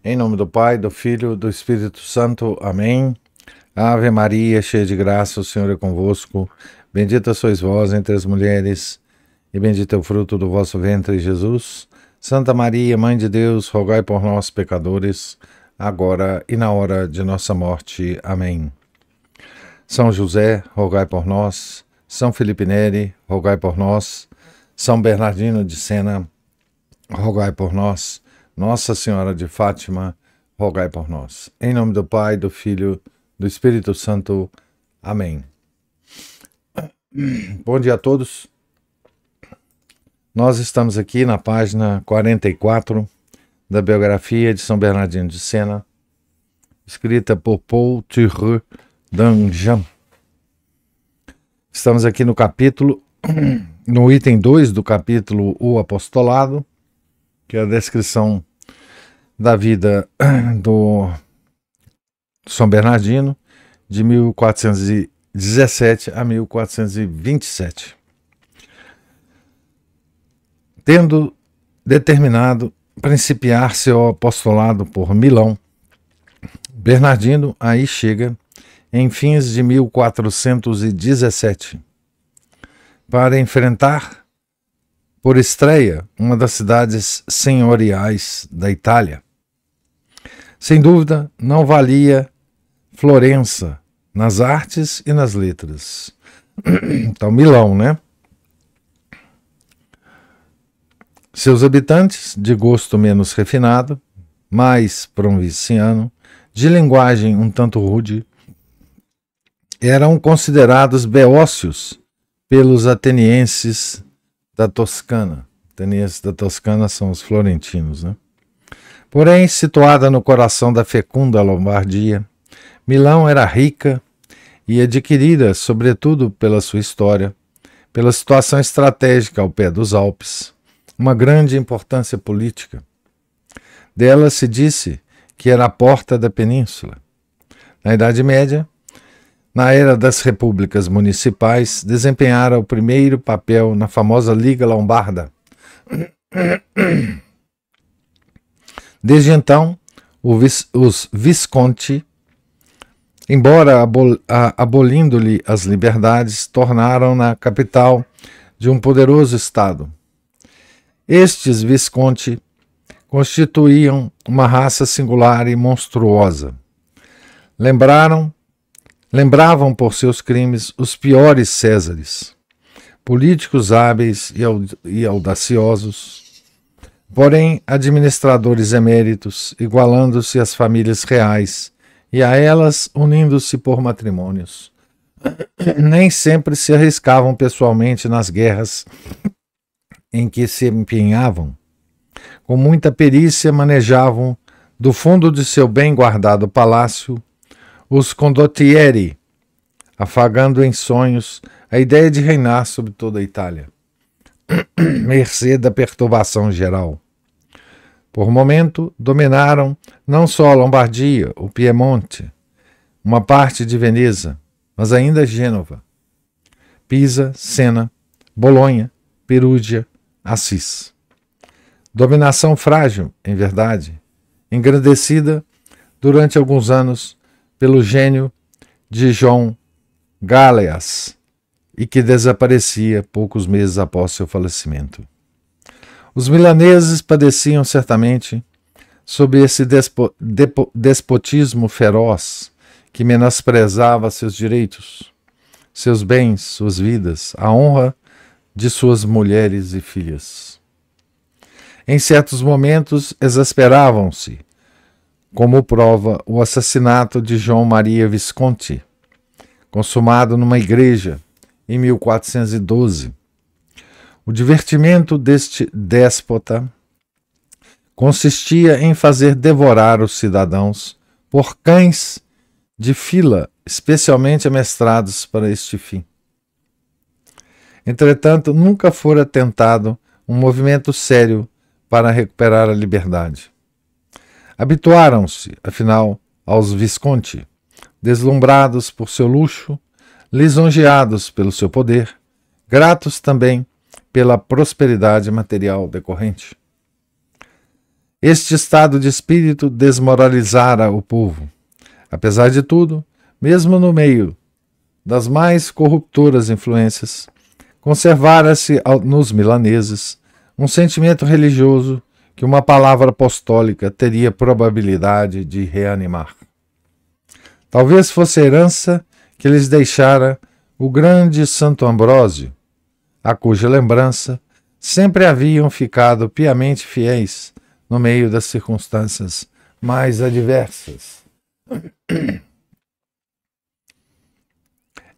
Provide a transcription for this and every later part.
Em nome do Pai, do Filho, do Espírito Santo. Amém. Ave Maria, cheia de graça, o Senhor é convosco. Bendita sois vós entre as mulheres, e bendito é o fruto do vosso ventre, Jesus. Santa Maria, Mãe de Deus, rogai por nós, pecadores, agora e na hora de nossa morte. Amém. São José, rogai por nós. São Felipe Neri, rogai por nós. São Bernardino de Sena, rogai por nós. Nossa Senhora de Fátima, rogai por nós. Em nome do Pai, do Filho, do Espírito Santo. Amém. Bom dia a todos. Nós estamos aqui na página 44 da biografia de São Bernardino de Sena, escrita por Paul Thiroux d'Anjou. Estamos aqui no capítulo, no item 2 do capítulo O Apostolado, que é a descrição da vida do São Bernardino, de 1417 a 1427. Tendo determinado principiar seu apostolado por Milão, Bernardino aí chega em fins de 1417 para enfrentar por estreia uma das cidades senhoriais da Itália. Sem dúvida, não valia Florença nas artes e nas letras. Então, Milão, né? Seus habitantes, de gosto menos refinado, mais provinciano, de linguagem um tanto rude, eram considerados beócios pelos atenienses da Toscana. Atenienses da Toscana são os florentinos, né? Porém, situada no coração da fecunda Lombardia, Milão era rica e adquirida, sobretudo pela sua história, pela situação estratégica ao pé dos Alpes, uma grande importância política. Dela se disse que era a porta da península. Na Idade Média, na era das repúblicas municipais, desempenhara o primeiro papel na famosa Liga Lombarda. Desde então, os Visconti, embora abolindo-lhe as liberdades, tornaram-na capital de um poderoso estado. Estes Visconti constituíam uma raça singular e monstruosa. Lembravam por seus crimes os piores Césares, políticos hábeis e audaciosos, porém administradores eméritos, igualando-se às famílias reais e a elas unindo-se por matrimônios. Nem sempre se arriscavam pessoalmente nas guerras em que se empenhavam. Com muita perícia manejavam, do fundo de seu bem guardado palácio, os condottieri, afagando em sonhos a ideia de reinar sobre toda a Itália, mercê da perturbação geral. Por momento, dominaram não só a Lombardia, o Piemonte, uma parte de Veneza, mas ainda Gênova, Pisa, Sena, Bolonha, Perúgia, Assis. Dominação frágil, em verdade, engrandecida durante alguns anos pelo gênio de João Gáleas e que desaparecia poucos meses após seu falecimento. Os milaneses padeciam certamente sob esse despotismo feroz que menosprezava seus direitos, seus bens, suas vidas, a honra de suas mulheres e filhas. Em certos momentos exasperavam-se, como prova o assassinato de João Maria Visconti, consumado numa igreja em 1412. O divertimento deste déspota consistia em fazer devorar os cidadãos por cães de fila especialmente amestrados para este fim. Entretanto, nunca fora tentado um movimento sério para recuperar a liberdade. Habituaram-se, afinal, aos Visconti, deslumbrados por seu luxo, lisonjeados pelo seu poder, gratos também pela prosperidade material decorrente. Este estado de espírito desmoralizara o povo. Apesar de tudo, mesmo no meio das mais corruptoras influências, conservara-se nos milaneses um sentimento religioso que uma palavra apostólica teria probabilidade de reanimar. Talvez fosse a herança que lhes deixara o grande Santo Ambrósio, a cuja lembrança sempre haviam ficado piamente fiéis no meio das circunstâncias mais adversas.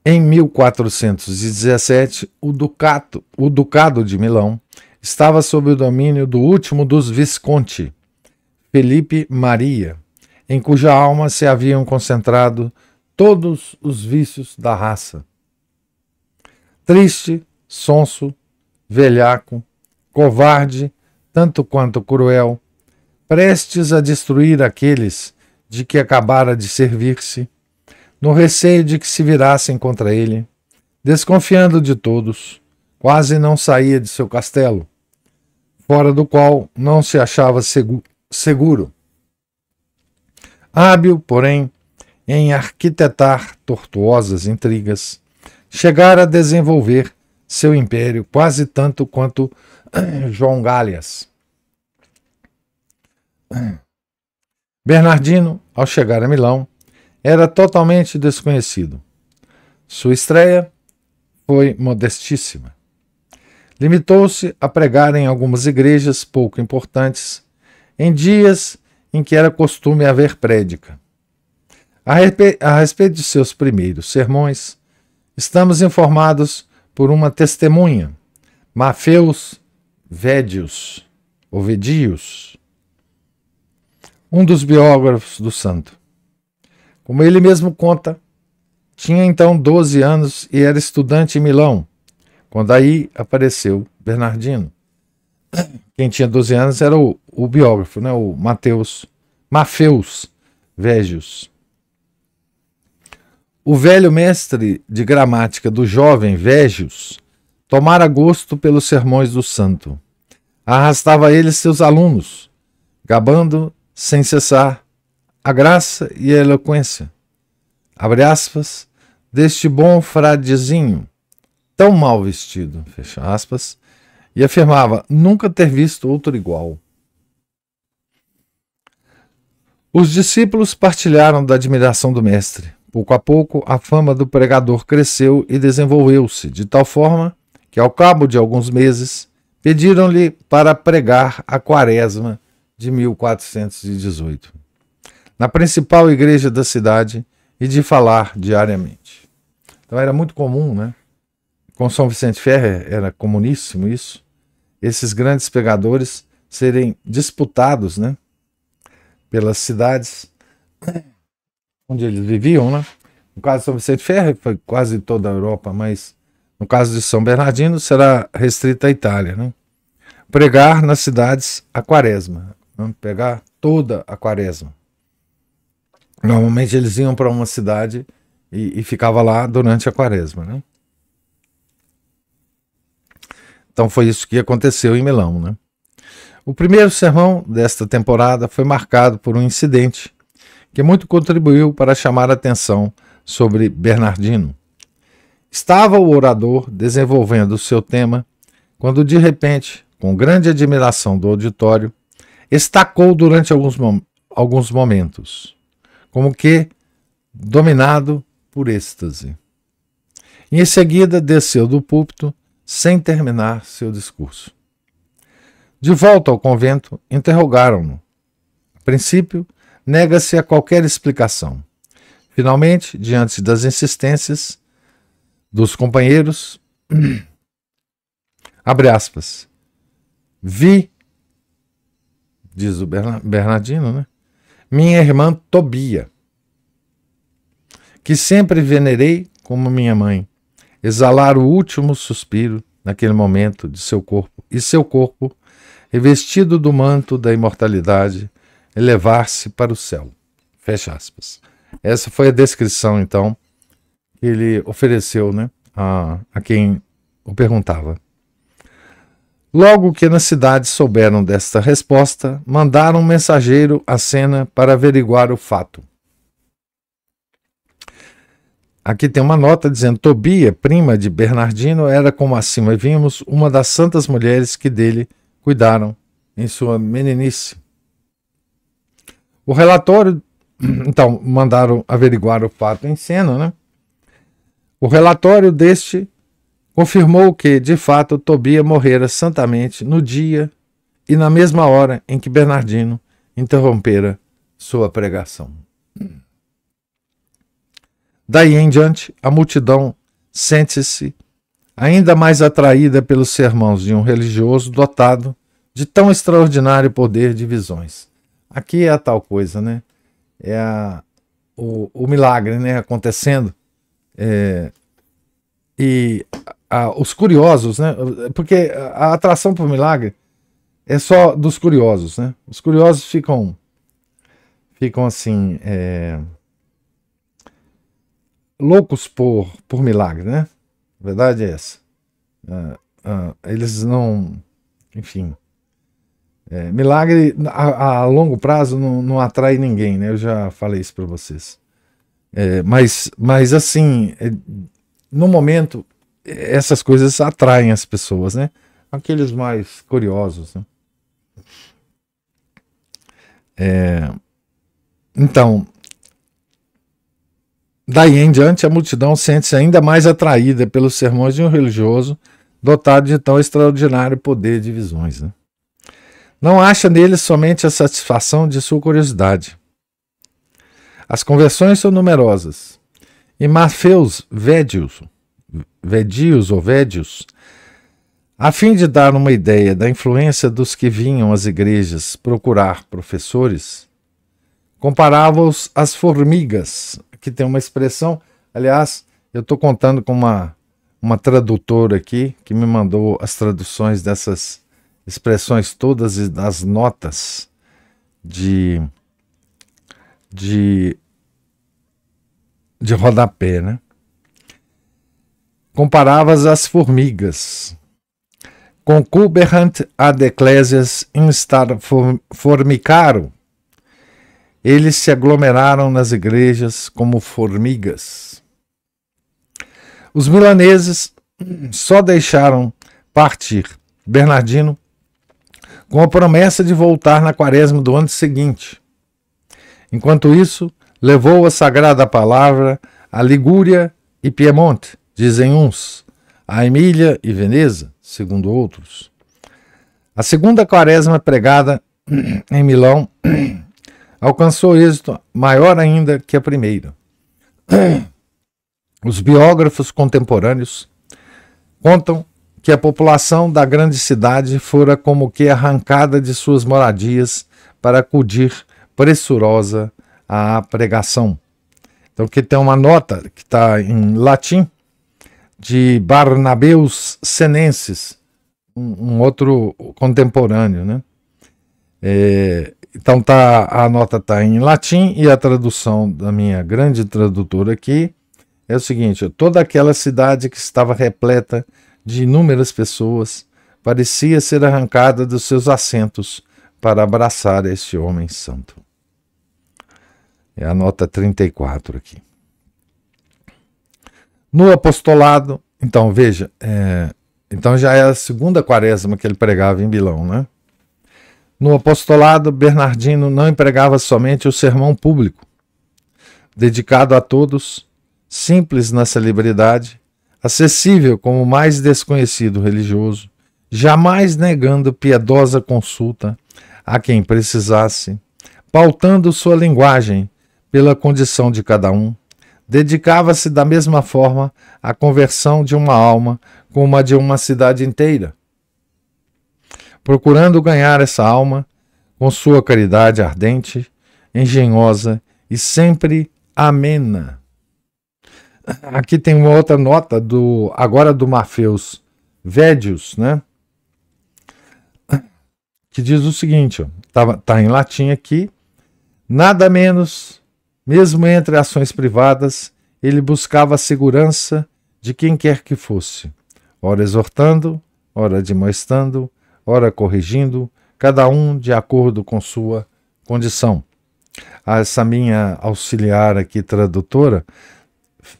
Em 1417, o Ducado de Milão estava sob o domínio do último dos Visconti, Felipe Maria, em cuja alma se haviam concentrado todos os vícios da raça. Triste, sonso, velhaco, covarde, tanto quanto cruel, prestes a destruir aqueles de que acabara de servir-se, no receio de que se virassem contra ele, desconfiando de todos, quase não saía de seu castelo, fora do qual não se achava seguro. Hábil, porém, em arquitetar tortuosas intrigas, chegara a desenvolver seu império quase tanto quanto João Galhas. Bernardino, ao chegar a Milão, era totalmente desconhecido. Sua estreia foi modestíssima. Limitou-se a pregar em algumas igrejas pouco importantes, em dias em que era costume haver prédica. A respeito de seus primeiros sermões, estamos informados por uma testemunha, Mafeus Védios, um dos biógrafos do santo. Como ele mesmo conta, tinha então 12 anos e era estudante em Milão, quando aí apareceu Bernardino. Quem tinha 12 anos era o biógrafo, né? O Mafeus Végios. O velho mestre de gramática do jovem Végios tomara gosto pelos sermões do santo. Arrastava a ele seus alunos, gabando sem cessar a graça e a eloquência, abre aspas, deste bom fradezinho, tão mal vestido, fecha aspas, e afirmava nunca ter visto outro igual. Os discípulos partilharam da admiração do mestre. Pouco a pouco, a fama do pregador cresceu e desenvolveu-se, de tal forma que, ao cabo de alguns meses, pediram-lhe para pregar a Quaresma de 1418, na principal igreja da cidade, e de falar diariamente. Então era muito comum, né? Com São Vicente Ferrer era comuníssimo isso, esses grandes pregadores serem disputados, né, pelas cidades onde eles viviam, né? No caso de São Vicente Ferrer foi quase toda a Europa, mas no caso de São Bernardino será restrita à Itália, né? Pregar nas cidades a Quaresma, né? Pegar toda a Quaresma. Normalmente eles iam para uma cidade e ficava lá durante a Quaresma, né? Então foi isso que aconteceu em Milão, né? O primeiro sermão desta temporada foi marcado por um incidente que muito contribuiu para chamar a atenção sobre Bernardino. Estava o orador desenvolvendo o seu tema quando, de repente, com grande admiração do auditório, estacou durante alguns momentos, como que dominado por êxtase. E em seguida desceu do púlpito sem terminar seu discurso. De volta ao convento, interrogaram-no. A princípio, nega-se a qualquer explicação. Finalmente, diante das insistências dos companheiros, abre aspas, vi, diz o Bernardino, né, minha irmã Tobia, que sempre venerei como minha mãe, exalar o último suspiro naquele momento de seu corpo, e seu corpo, revestido do manto da imortalidade, elevar-se para o céu. Fecha aspas. Essa foi a descrição, então, que ele ofereceu, né, a quem o perguntava. Logo que na cidade souberam desta resposta, mandaram um mensageiro à cena para averiguar o fato. Aqui tem uma nota dizendo: Tobia, prima de Bernardino, era, como acima vimos, uma das santas mulheres que dele cuidaram em sua meninice. O relatório, então, mandaram averiguar o fato em cena, né? O relatório deste confirmou que, de fato, Tobia morrera santamente no dia e na mesma hora em que Bernardino interrompera sua pregação. Daí em diante, a multidão sente-se ainda mais atraída pelos sermões de um religioso dotado de tão extraordinário poder de visões. Aqui é a tal coisa, né? É o milagre, né, acontecendo. E os curiosos, né? Porque a atração por milagre é só dos curiosos, né? Os curiosos ficam assim, loucos por milagre, né? A verdade é essa. Eles não, enfim, milagre a longo prazo não atrai ninguém, né? Eu já falei isso para vocês. Mas assim, no momento, essas coisas atraem as pessoas, né? Aqueles mais curiosos, né? Então, daí em diante, a multidão sente-se ainda mais atraída pelos sermões de um religioso dotado de tão extraordinário poder de visões, né? Não acha nele somente a satisfação de sua curiosidade. As conversões são numerosas, e Maffeus Védios, a fim de dar uma ideia da influência dos que vinham às igrejas procurar professores, comparava-os às formigas. Aqui tem uma expressão, aliás, eu estou contando com uma tradutora aqui, que me mandou as traduções dessas expressões todas e das notas de rodapé, né? Comparava-as às formigas. Concuberant ad ecclesias instar formicaro. Eles se aglomeraram nas igrejas como formigas. Os milaneses só deixaram partir Bernardino com a promessa de voltar na quaresma do ano seguinte. Enquanto isso, levou a sagrada palavra a Ligúria e Piemonte, dizem uns, a Emília e Veneza, segundo outros. A segunda quaresma pregada em Milão alcançou êxito maior ainda que a primeira. Os biógrafos contemporâneos contam que a população da grande cidade fora como que arrancada de suas moradias para acudir pressurosa à pregação. Então aqui tem uma nota que está em latim de Barnabeus Senensis, um outro contemporâneo, né? Então a nota está em latim e a tradução da minha grande tradutora aqui é o seguinte: toda aquela cidade que estava repleta de inúmeras pessoas parecia ser arrancada dos seus assentos para abraçar este homem santo. É a nota 34 aqui. No apostolado, então veja, então já é a segunda quaresma que ele pregava em Milão, né? No apostolado, Bernardino não empregava somente o sermão público, dedicado a todos, simples na celebridade, acessível como o mais desconhecido religioso, jamais negando piedosa consulta a quem precisasse, pautando sua linguagem pela condição de cada um, dedicava-se da mesma forma à conversão de uma alma como a de uma cidade inteira, procurando ganhar essa alma com sua caridade ardente, engenhosa e sempre amena. Aqui tem uma outra nota agora do Maffeus Védios, né? Que diz o seguinte, tá em latim aqui: nada menos, mesmo entre ações privadas, ele buscava a segurança de quem quer que fosse, ora exortando, ora admoestando, ora corrigindo, cada um de acordo com sua condição. Essa minha auxiliar aqui, tradutora,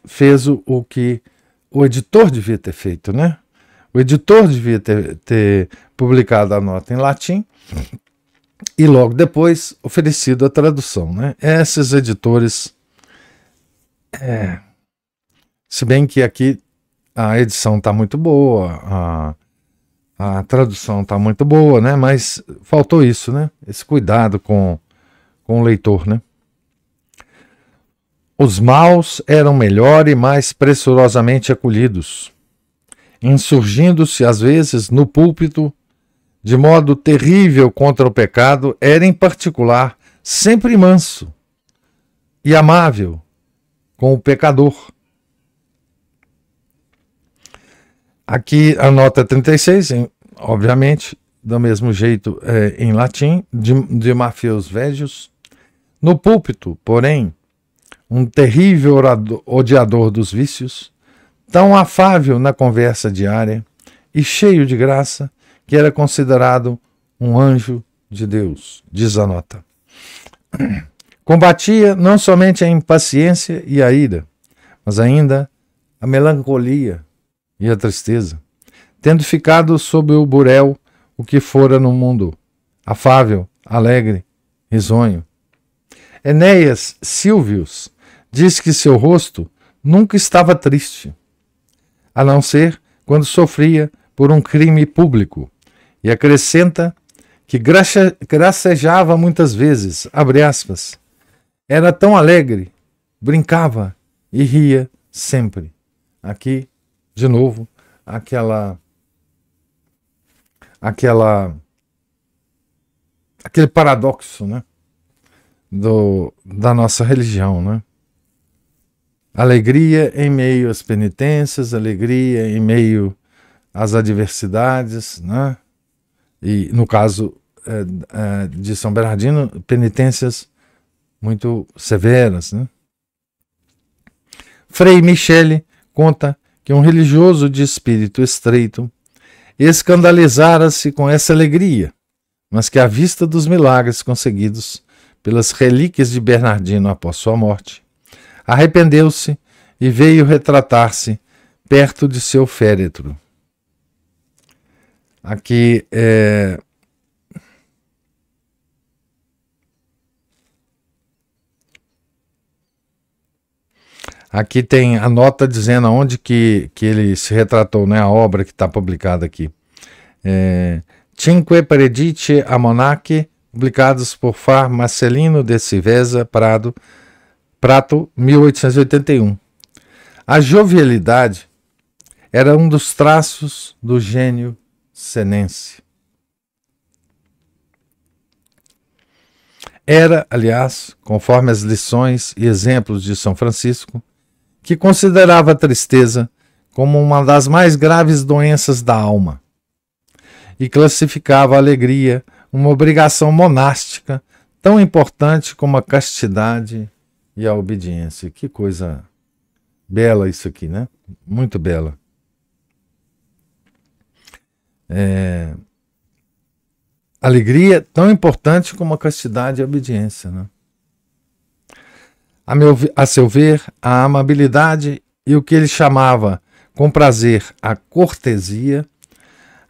fez o que o editor devia ter feito, né? O editor devia ter publicado a nota em latim e logo depois oferecido a tradução, né? Esses editores, se bem que aqui a edição está muito boa, a tradução está muito boa, né? Mas faltou isso, né? Esse cuidado com o leitor, né? Os maus eram melhor e mais pressurosamente acolhidos, insurgindo-se às vezes no púlpito de modo terrível contra o pecado, era em particular sempre manso e amável com o pecador. Aqui a nota 36, obviamente, do mesmo jeito em latim, de Maffeus Vegius. No púlpito, porém, um terrível odiador dos vícios, tão afável na conversa diária e cheio de graça, que era considerado um anjo de Deus, diz a nota. Combatia não somente a impaciência e a ira, mas ainda a melancolia e a tristeza, tendo ficado sob o burel o que fora no mundo, afável, alegre, risonho. Enéas Silvius diz que seu rosto nunca estava triste, a não ser quando sofria por um crime público, e acrescenta que gracejava muitas vezes, abre aspas, era tão alegre, brincava e ria sempre. Aqui, de novo, aquele paradoxo, né, da nossa religião, né? Alegria em meio às penitências, alegria em meio às adversidades, né? E no caso de São Bernardino, penitências muito severas, né? Frei Michele conta que um religioso de espírito estreito escandalizara-se com essa alegria, mas que à vista dos milagres conseguidos pelas relíquias de Bernardino após sua morte, arrependeu-se e veio retratar-se perto de seu féretro. Aqui aqui tem a nota dizendo aonde que ele se retratou, né? A obra que está publicada aqui. Cinque Predici a Monache, publicados por Fra Marcelino de Civesa Prato, 1881. A jovialidade era um dos traços do gênio senense. Era, aliás, conforme as lições e exemplos de São Francisco, que considerava a tristeza como uma das mais graves doenças da alma e classificava a alegria uma obrigação monástica tão importante como a castidade e a obediência. Que coisa bela isso aqui, né? Muito bela. Alegria tão importante como a castidade e a obediência, né? A seu ver, a amabilidade e o que ele chamava com prazer a cortesia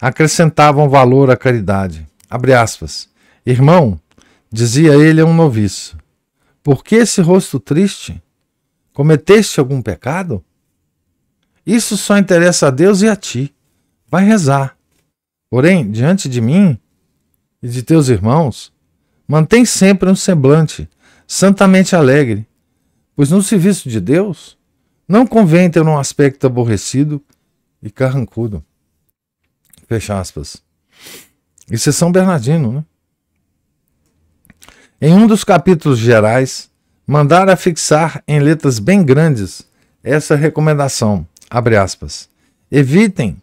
acrescentavam valor à caridade. Abre aspas. Irmão, dizia ele a um noviço, por que esse rosto triste? Cometeste algum pecado? Isso só interessa a Deus e a ti. Vai rezar. Porém, diante de mim e de teus irmãos, mantém sempre um semblante santamente alegre, pois no serviço de Deus não convém ter um aspecto aborrecido e carrancudo. Fecha aspas. Isso é São Bernardino, né? Em um dos capítulos gerais, mandara fixar em letras bem grandes essa recomendação, abre aspas, evitem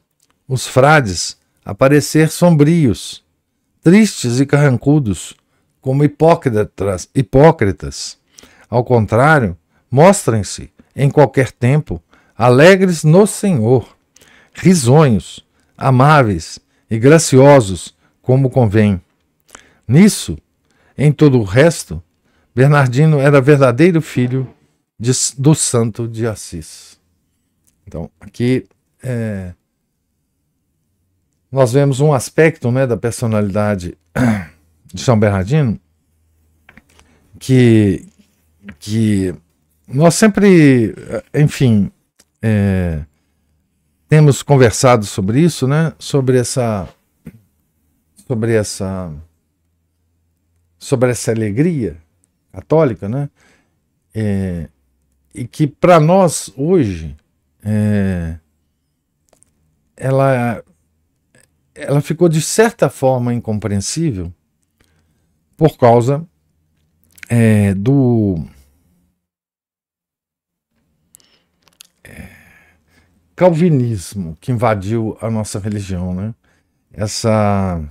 os frades aparecer sombrios, tristes e carrancudos, como hipócritas. Ao contrário, mostrem-se, em qualquer tempo, alegres no Senhor, risonhos, amáveis e graciosos como convém. Nisso, em todo o resto, Bernardino era verdadeiro filho do santo de Assis. Então, aqui nós vemos um aspecto, né, da personalidade de São Bernardino que nós sempre, enfim, temos conversado sobre isso, né, sobre essa alegria católica, né, e que para nós hoje ela ficou de certa forma incompreensível por causa do calvinismo que invadiu a nossa religião, né? Essa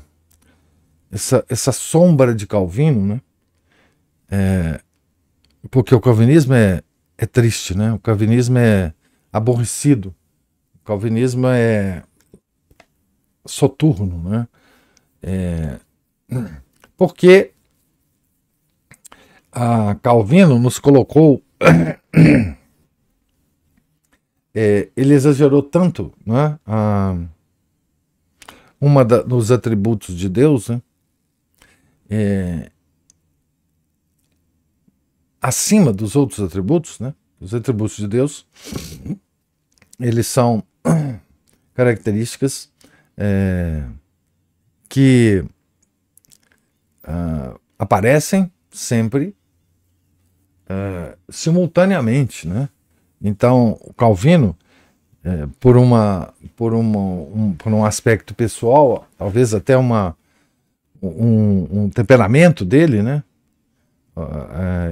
sombra de Calvino, né? Porque o calvinismo é triste, né? O calvinismo é aborrecido, o calvinismo é soturno, né? Porque Calvino nos colocou, ele exagerou tanto, né? Dos atributos de Deus, né? Acima dos outros atributos, né? Os atributos de Deus, eles são características que aparecem sempre simultaneamente, né? Então, o Calvino, por um aspecto pessoal, talvez até um temperamento dele, né?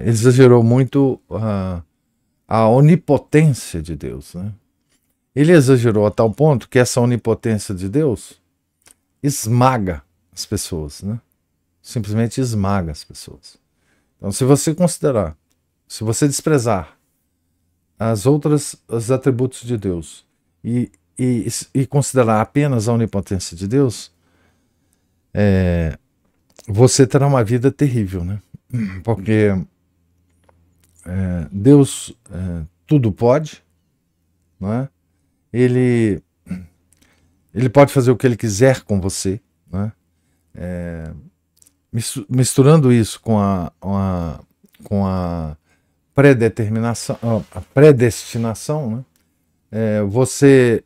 Ele exagerou muito a onipotência de Deus, né? Ele exagerou a tal ponto que essa onipotência de Deus esmaga as pessoas, né? Simplesmente esmaga as pessoas. Então, se você desprezar os atributos de Deus e considerar apenas a onipotência de Deus, você terá uma vida terrível, né? Porque Deus tudo pode, não é? Ele pode fazer o que ele quiser com você, né? Misturando isso com a predestinação, né? Você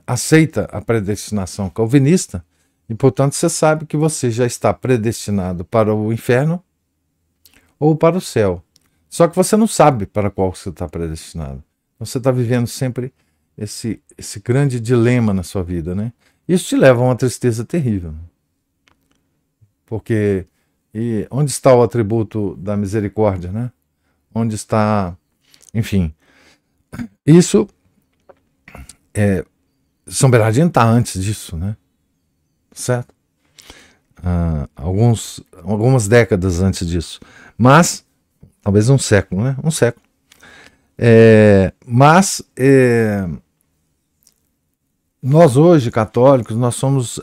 aceita a predestinação calvinista e, portanto, você sabe que você já está predestinado para o inferno ou para o céu. Só que você não sabe para qual você está predestinado. Você está vivendo sempre esse grande dilema na sua vida, né? Isso te leva a uma tristeza terrível. Porque onde está o atributo da misericórdia, né? Onde está... Enfim, isso... São Bernardino está antes disso, né? Certo? Algumas décadas antes disso. Mas, talvez um século, né? Um século. Nós hoje, católicos, nós somos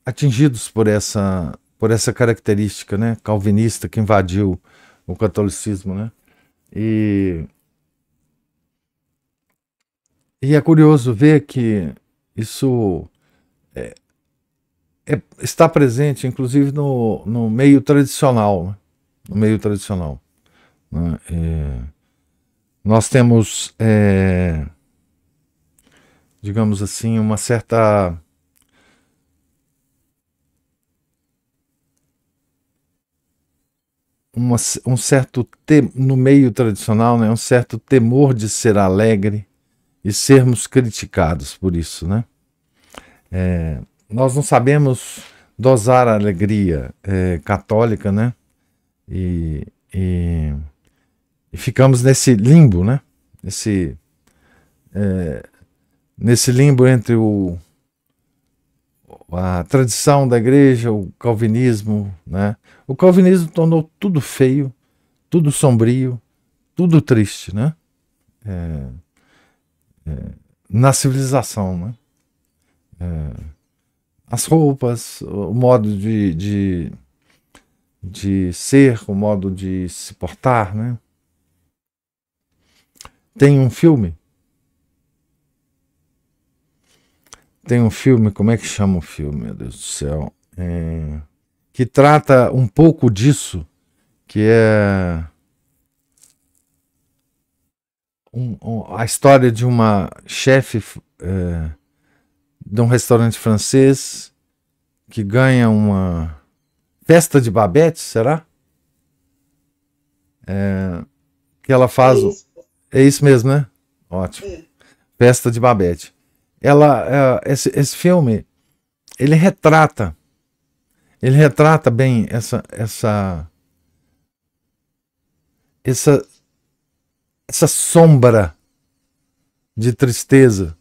atingidos por essa característica, né, calvinista que invadiu o catolicismo, né? E é curioso ver que isso está presente, inclusive, no meio tradicional, né? No meio tradicional, né? Nós temos, digamos assim, uma certa... um certo no meio tradicional, né, um certo temor de ser alegre e sermos criticados por isso, né? Nós não sabemos dosar a alegria católica, né? E ficamos nesse limbo, né? Nesse limbo entre a tradição da igreja, o calvinismo, né? O calvinismo tornou tudo feio, tudo sombrio, tudo triste, né? Na civilização, né? as roupas, o modo de ser, o modo de se portar, né? Tem um filme, como é que chama o filme, meu Deus do céu? Que trata um pouco disso, que é a história de uma chefe de um restaurante francês que ganha uma festa de Babette, será? Que ela faz. Isso. É isso mesmo, né? Ótimo. É. Festa de Babette. Esse filme, ele retrata bem essa, essa sombra de tristeza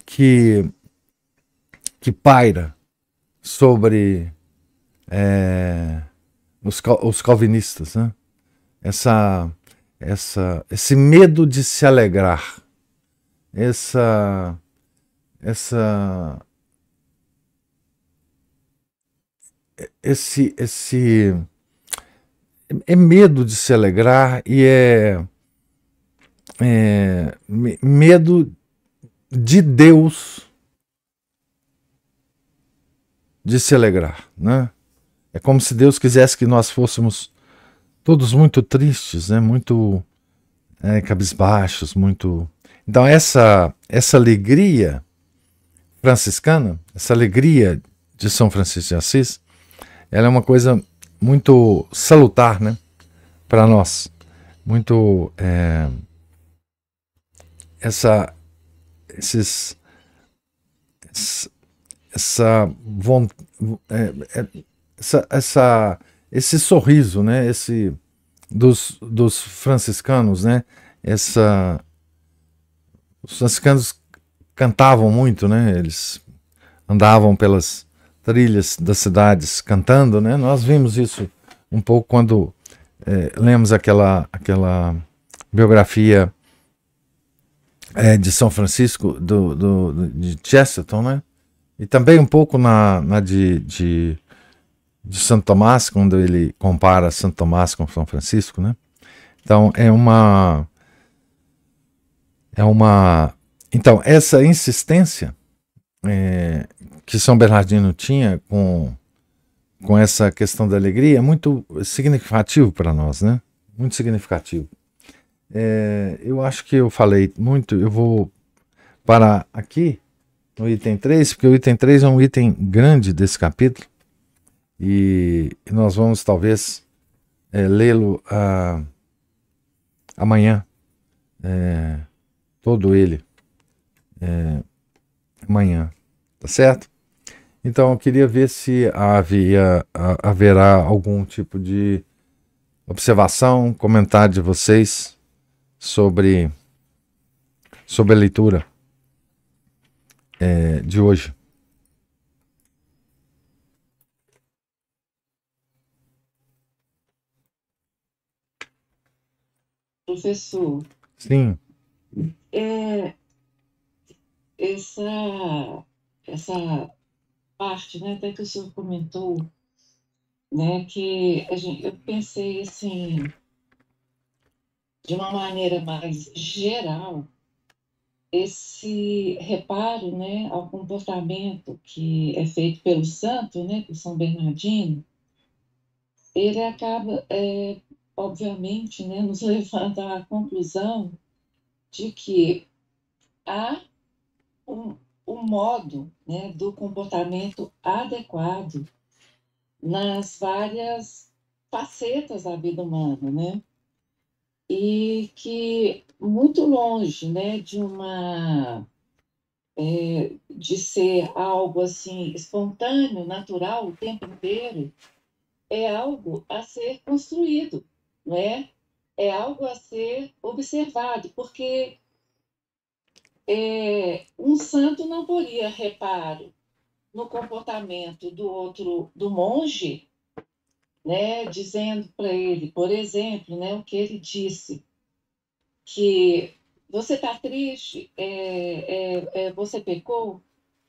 que, que paira sobre os calvinistas, né? Esse medo de se alegrar, essa, essa, esse é medo de se alegrar e medo de Deus de se alegrar, né? É como se Deus quisesse que nós fôssemos todos muito tristes, né? Muito cabisbaixos, muito. Então essa alegria franciscana, essa alegria de São Francisco de Assis, ela é uma coisa muito salutar, né? Para nós, muito essa esses essa, esse sorriso, né? Dos franciscanos, né? Os franciscanos cantavam muito, né? Eles andavam pelas trilhas das cidades cantando, né? Nós vimos isso um pouco quando lemos aquela biografia de São Francisco de Chesterton, né? E também um pouco na de Santo Tomás, quando ele compara Santo Tomás com São Francisco, né? Então então essa insistência que São Bernardino tinha com essa questão da alegria é muito significativo para nós, né? Muito significativo. Eu acho que eu falei muito, eu vou parar aqui no item 3, porque o item 3 é um item grande desse capítulo e nós vamos talvez lê-lo amanhã, todo ele, amanhã, tá certo? Então eu queria ver se haverá algum tipo de observação, comentário de vocês sobre a leitura de hoje. Professor, Sim, é, essa parte, né, até que o senhor comentou, né, que eu pensei assim, de uma maneira mais geral, esse reparo, né, ao comportamento que é feito pelo santo, né, por São Bernardino, ele acaba, obviamente, né, nos levando à conclusão de que há um, um modo, né, do comportamento adequado nas várias facetas da vida humana, né? E que muito longe, né, de ser algo assim espontâneo, natural o tempo inteiro, é algo a ser construído, não é? É algo a ser observado, porque um santo não poria reparo no comportamento do outro, do monge, né, dizendo para ele, por exemplo, né, o que ele disse, que você está triste, você pecou,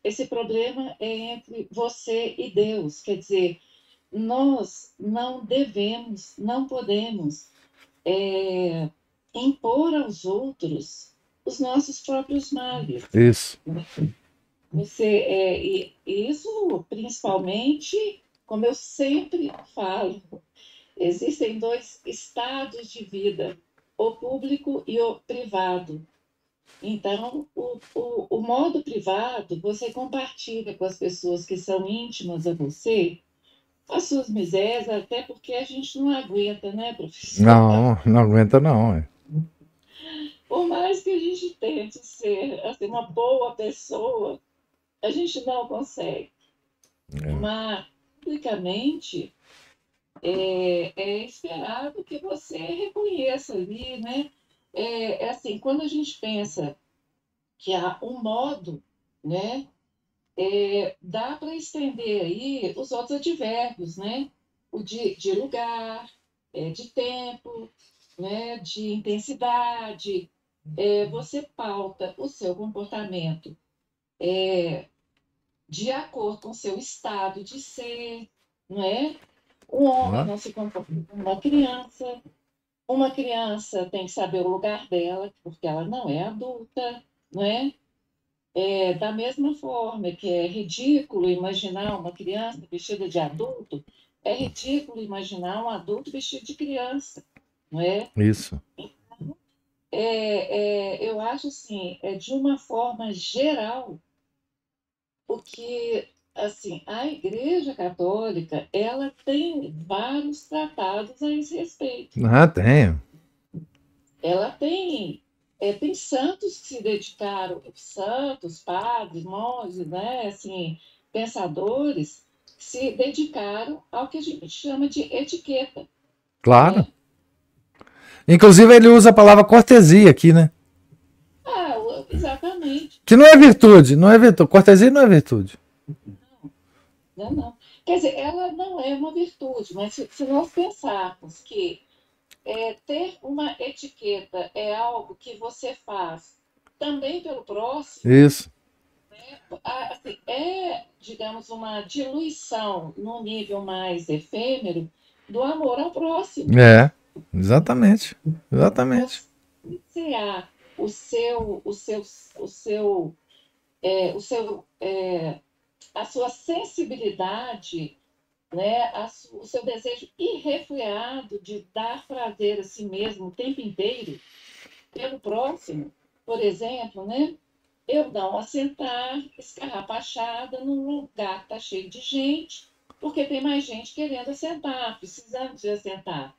esse problema é entre você e Deus. Quer dizer, nós não devemos, não podemos impor aos outros os nossos próprios males. Isso. E isso, principalmente, como eu sempre falo, existem dois estados de vida, o público e o privado. Então, o modo privado, você compartilha com as pessoas que são íntimas a você as suas misérias, até porque a gente não aguenta, né, professor? Não, não aguenta não. Por mais que a gente tente ser assim, uma boa pessoa, a gente não consegue. Mas, publicamente, é esperado que você reconheça ali, né? É assim, quando a gente pensa que há um modo, né? Dá para estender aí os outros advérbios, né? O de lugar, de tempo, né? De intensidade. Você pauta o seu comportamento de acordo com o seu estado de ser, não é? Um homem não se comporta como uma criança. Uma criança tem que saber o lugar dela, porque ela não é adulta, não é? Da mesma forma que é ridículo imaginar uma criança vestida de adulto, é ridículo imaginar um adulto vestido de criança, não é? Isso. Eu acho assim, de uma forma geral, o que assim a Igreja Católica ela tem vários tratados a esse respeito. Ah, tenho. Ela tem santos que se dedicaram, santos, padres, monges, né, assim, pensadores, que se dedicaram ao que a gente chama de etiqueta. Claro. Né? Inclusive ele usa a palavra cortesia aqui, né? Exatamente. Que não é virtude, não é virtude. Cortesia não é virtude. Não. Quer dizer, ela não é uma virtude, mas se nós pensarmos que ter uma etiqueta é algo que você faz também pelo próximo, Isso. assim, digamos, uma diluição num nível mais efêmero do amor ao próximo. Exatamente. Exatamente. Você a sua sensibilidade, né, o seu desejo irrefreado de dar prazer a si mesmo o tempo inteiro pelo próximo, por exemplo, né? Eu não assentar escarrapachada num lugar que está cheio de gente, porque tem mais gente querendo assentar, precisando de assentar.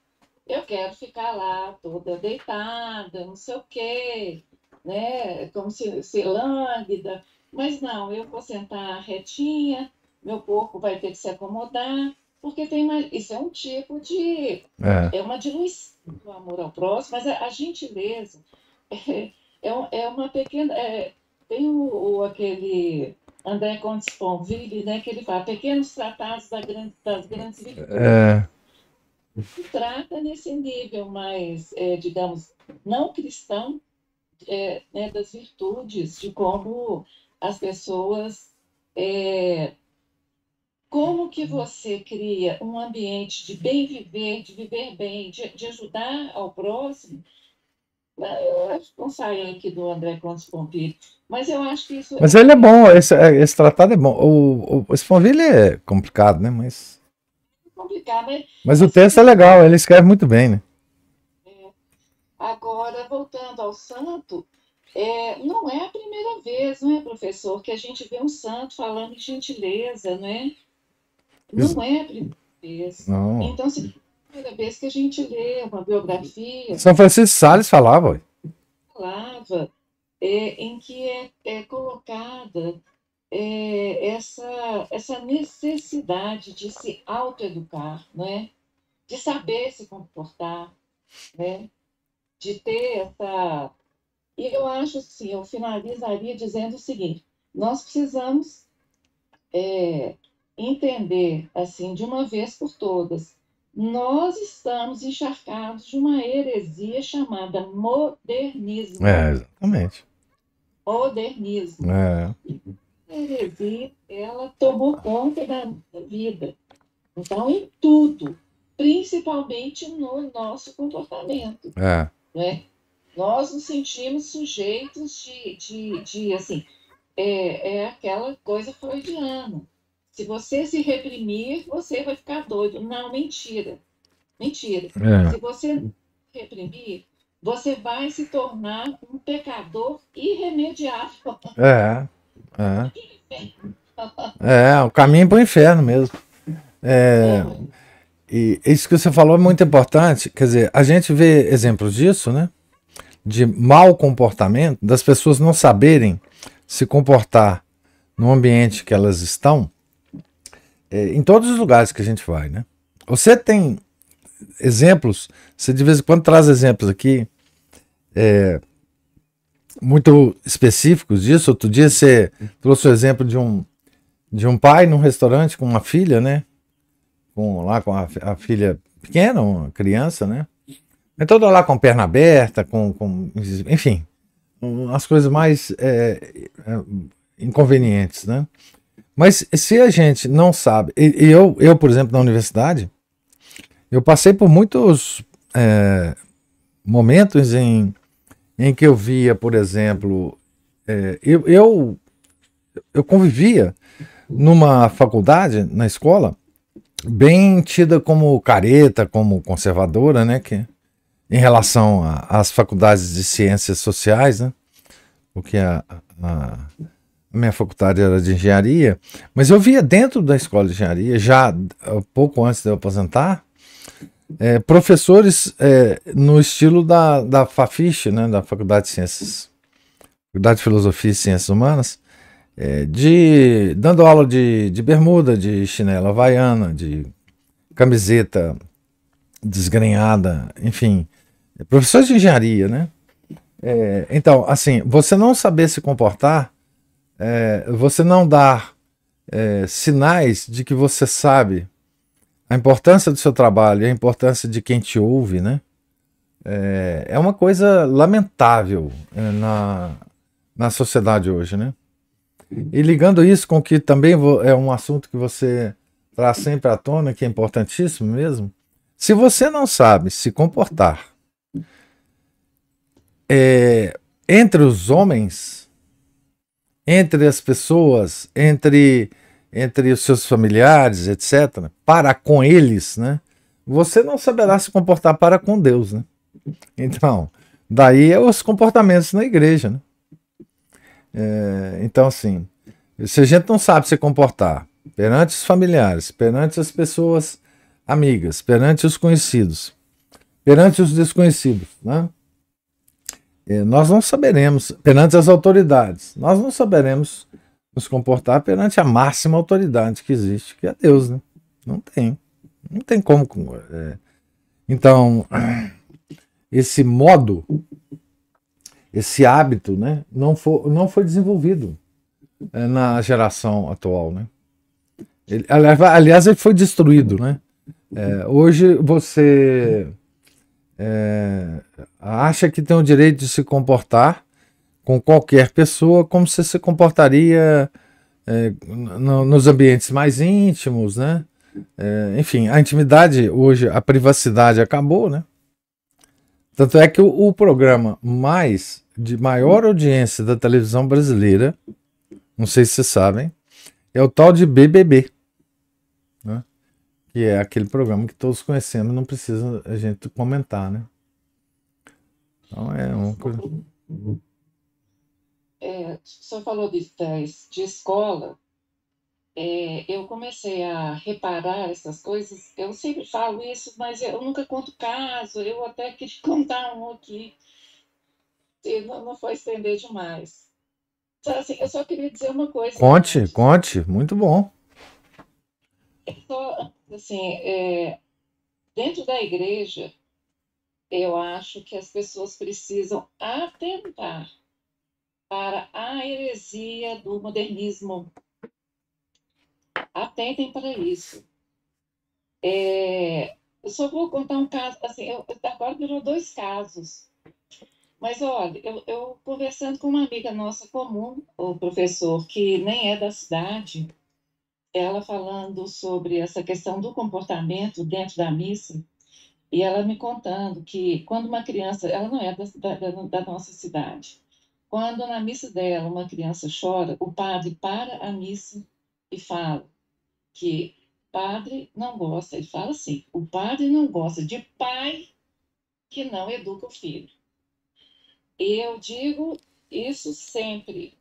Eu quero ficar lá toda deitada, não sei o quê, né? Como se lânguida. Mas não, eu vou sentar retinha, meu corpo vai ter que se acomodar, porque tem mais. Isso é um tipo de. É uma diluição do amor ao próximo, mas a gentileza é uma pequena. Tem aquele André Comte Sponville, né, que ele fala pequenos tratados das grandes virtudes. Se trata nesse nível mais, digamos, não cristão, né, das virtudes, de como as pessoas. Como que você cria um ambiente de bem viver, de viver bem, de ajudar ao próximo. Eu acho que não saio aqui do André Contes Pompilho, mas eu acho que isso. Mas ele é bom, esse tratado é bom. O Sponville é complicado, né? Mas Complicado, mas o texto é legal, ele escreve muito bem, né? Agora, voltando ao santo, não é a primeira vez, não é, professor, que a gente vê um santo falando de gentileza, né? Não é a primeira vez. Não. Então, se é a primeira vez que a gente lê uma biografia. São Francisco de Sales falava. Em que é colocada essa necessidade de se autoeducar, né? De saber se comportar, né? De ter essa. E eu acho assim, eu finalizaria dizendo o seguinte: nós precisamos entender, assim, de uma vez por todas, nós estamos encharcados de uma heresia chamada modernismo. Exatamente. Modernismo. heresia, ela tomou conta da vida. Então, em tudo, principalmente no nosso comportamento, É, né? Nós nos sentimos sujeitos assim, é aquela coisa freudiana. Se você se reprimir, você vai ficar doido. Não, mentira. Mentira. é, Se você se reprimir, você vai se tornar um pecador irremediável. é, é. É, o caminho para o inferno mesmo. É, Não, e isso que você falou é muito importante. Quer dizer, a gente vê exemplos disso, né? De mau comportamento, das pessoas não saberem se comportar no ambiente que elas estão, em todos os lugares que a gente vai, né? Você tem exemplos, você de vez em quando traz exemplos aqui muito específicos disso. Outro dia você trouxe o exemplo de um pai num restaurante com uma filha, né? Com a filha pequena, uma criança, né? É toda lá com perna aberta, enfim, as coisas mais inconvenientes, né? Mas se a gente não sabe, eu, por exemplo, na universidade, eu passei por muitos momentos em que eu via, por exemplo, eu convivia numa faculdade, na escola, bem tida como careta, como conservadora, né? Que, em relação às faculdades de ciências sociais, né? Porque a minha faculdade era de engenharia, mas eu via dentro da escola de engenharia, já pouco antes de eu aposentar, professores no estilo da FAFISH, né, da Faculdade de Ciências, Faculdade de Filosofia e Ciências Humanas, dando aula de bermuda, de chinela havaiana, de camiseta desgrenhada, enfim, professores de engenharia, né? Então, assim, você não saber se comportar, você não dar sinais de que você sabe a importância do seu trabalho, a importância de quem te ouve, né? É uma coisa lamentável na sociedade hoje, né? E ligando isso com que também é um assunto que você traz sempre à tona, que é importantíssimo mesmo. Se você não sabe se comportar entre os homens, entre as pessoas, entre os seus familiares, etc., para com eles, né? Você não saberá se comportar para com Deus, né? Então, daí é os comportamentos na igreja, né? Então, assim, se a gente não sabe se comportar perante os familiares, perante as pessoas amigas, perante os conhecidos, perante os desconhecidos, né? Nós não saberemos, perante as autoridades, nós não saberemos nos comportar perante a máxima autoridade que existe, que é Deus, né? Não tem. Não tem como. Então, esse modo, esse hábito, né, não foi desenvolvido na geração atual, né? Aliás, ele foi destruído, né? Hoje você acha que tem o direito de se comportar com qualquer pessoa como você se comportaria nos ambientes mais íntimos, né? Enfim, a intimidade hoje, a privacidade acabou, né? Tanto é que o programa de maior audiência da televisão brasileira, não sei se vocês sabem, é o tal de BBB, né? Que é aquele programa que todos conhecemos, não precisa a gente comentar, né? Então é uma coisa. o senhor falou de escola. Eu comecei a reparar essas coisas. Eu sempre falo isso, mas eu nunca conto caso. Eu até queria contar um aqui, se não for estender demais. Então, assim, eu só queria dizer uma coisa Conte, antes. conte, muito bom. Só, assim, dentro da igreja, eu acho que as pessoas precisam atentar para a heresia do modernismo. Atentem para isso. Eu só vou contar um caso, assim, agora virou dois casos, Mas olha, eu conversando com uma amiga nossa comum, o professor que nem é da cidade, ela falando sobre essa questão do comportamento dentro da missa, e ela me contando que quando uma criança, ela não é da nossa cidade, quando na missa dela uma criança chora, o padre para a missa e fala que padre não gosta, ele fala assim, o padre não gosta de pai que não educa o filho. E eu digo isso sempre.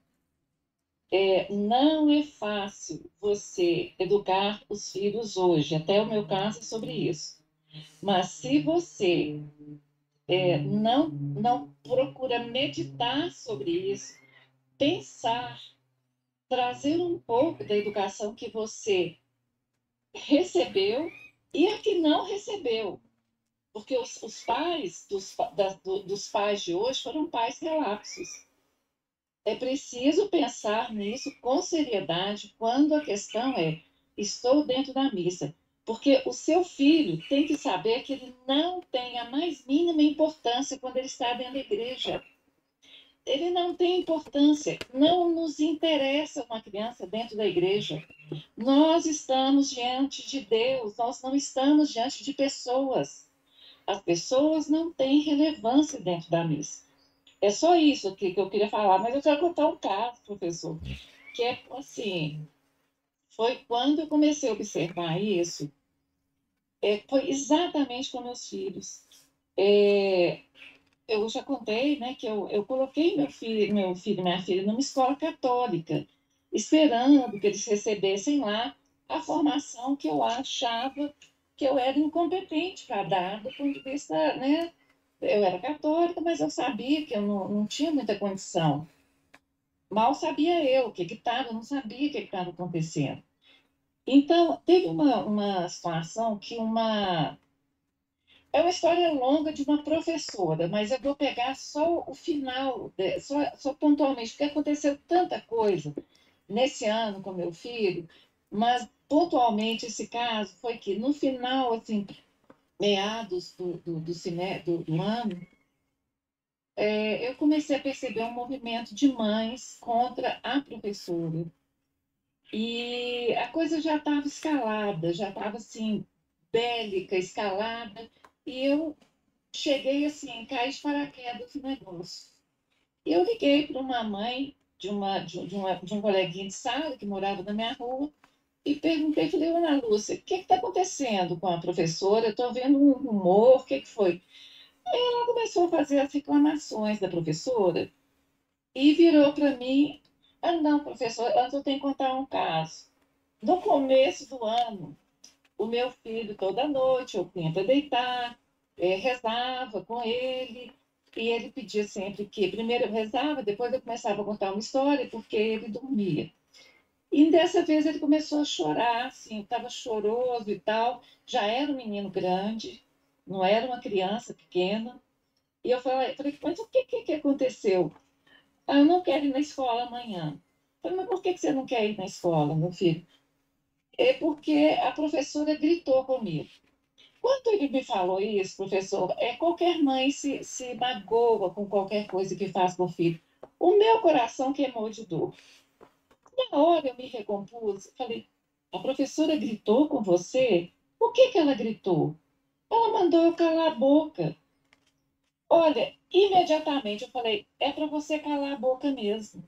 Não é fácil você educar os filhos hoje, até o meu caso é sobre isso. Mas se você não procura meditar sobre isso, pensar, trazer um pouco da educação que você recebeu e a que não recebeu. Porque os pais dos pais de hoje foram pais relapsos. É preciso pensar nisso com seriedade quando a questão é: estou dentro da missa. Porque o seu filho tem que saber que ele não tem a mais mínima importância quando ele está dentro da igreja. Ele não tem importância. Não nos interessa uma criança dentro da igreja. Nós estamos diante de Deus, nós não estamos diante de pessoas. As pessoas não têm relevância dentro da missa. É só isso que eu queria falar, mas eu quero contar um caso, professor, que é assim, foi quando eu comecei a observar isso, foi exatamente com meus filhos. É, eu já contei, né, que eu coloquei meu filho e minha filha numa escola católica, esperando que eles recebessem lá a formação que eu achava que eu era incompetente para dar, do ponto de vista, né, eu era católica, mas eu sabia que eu não tinha muita condição. Mal sabia eu o que estava, não sabia o que estava acontecendo. Então, teve uma situação que uma. É uma história longa de uma professora, mas eu vou pegar só o final, só pontualmente, porque aconteceu tanta coisa nesse ano com meu filho, mas pontualmente esse caso foi que no final, assim, meados do ano, eu comecei a perceber um movimento de mães contra a professora. E a coisa já estava escalada, já estava assim, bélica, escalada, e eu cheguei assim, caí de paraquedas no negócio. E eu liguei para uma mãe de um coleguinha de sala que morava na minha rua e perguntei, falei, Ana Lúcia, o que está acontecendo com a professora? Eu estou vendo um rumor, o que foi? Ela começou a fazer as reclamações da professora e virou para mim, ah, não, professor, antes eu tenho que contar um caso. No começo do ano, o meu filho, toda noite, eu punha para deitar, rezava com ele, e ele pedia sempre que, primeiro eu rezava, depois eu começava a contar uma história, porque ele dormia. E dessa vez ele começou a chorar, assim, estava choroso e tal, já era um menino grande, não era uma criança pequena. E eu falei mas o que aconteceu? Ah, eu não quero ir na escola amanhã. Eu falei, mas por que você não quer ir na escola, meu filho? É porque a professora gritou comigo. Quando ele me falou isso, professor, qualquer mãe se magoa com qualquer coisa que faz com o filho. O meu coração queimou de dor. Na hora eu me recompus, falei, a professora gritou com você? O que ela gritou? Ela mandou eu calar a boca. Olha, imediatamente eu falei, é para você calar a boca mesmo.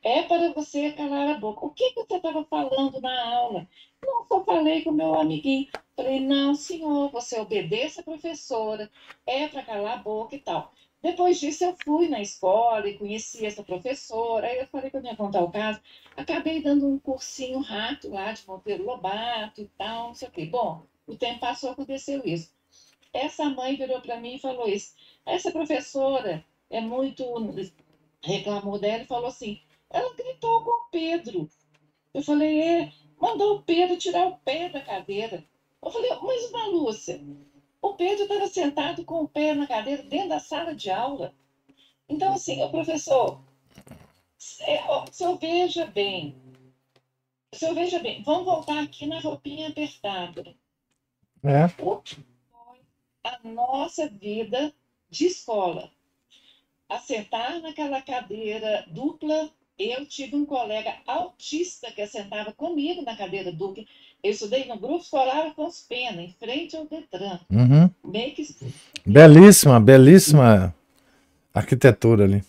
É para você calar a boca. O que você estava falando na aula? Não, só falei com o meu amiguinho. Falei, não, senhor, você obedeça a professora, é para calar a boca e tal. Depois disso, eu fui na escola e conheci essa professora. Aí eu falei que eu ia contar o caso. Acabei dando um cursinho rato lá de Monteiro Lobato e tal, não sei o quê. Bom, o tempo passou, aconteceu isso. Essa mãe virou para mim e falou isso. Essa professora é muito reclamou dela e falou assim: ela gritou com o Pedro. Eu falei: mandou o Pedro tirar o pé da cadeira. Eu falei: mas, uma Lúcia, o Pedro estava sentado com o pé na cadeira dentro da sala de aula. Então, assim, o professor, o senhor veja bem, vamos voltar aqui na roupinha apertada. É, O que foi a nossa vida de escola? a sentar naquela cadeira dupla. Eu tive um colega autista que sentava comigo na cadeira dupla. Eu estudei no grupo escolar Afonso Pena, em frente ao Detran. Uhum. Meio que Belíssima, belíssima arquitetura ali.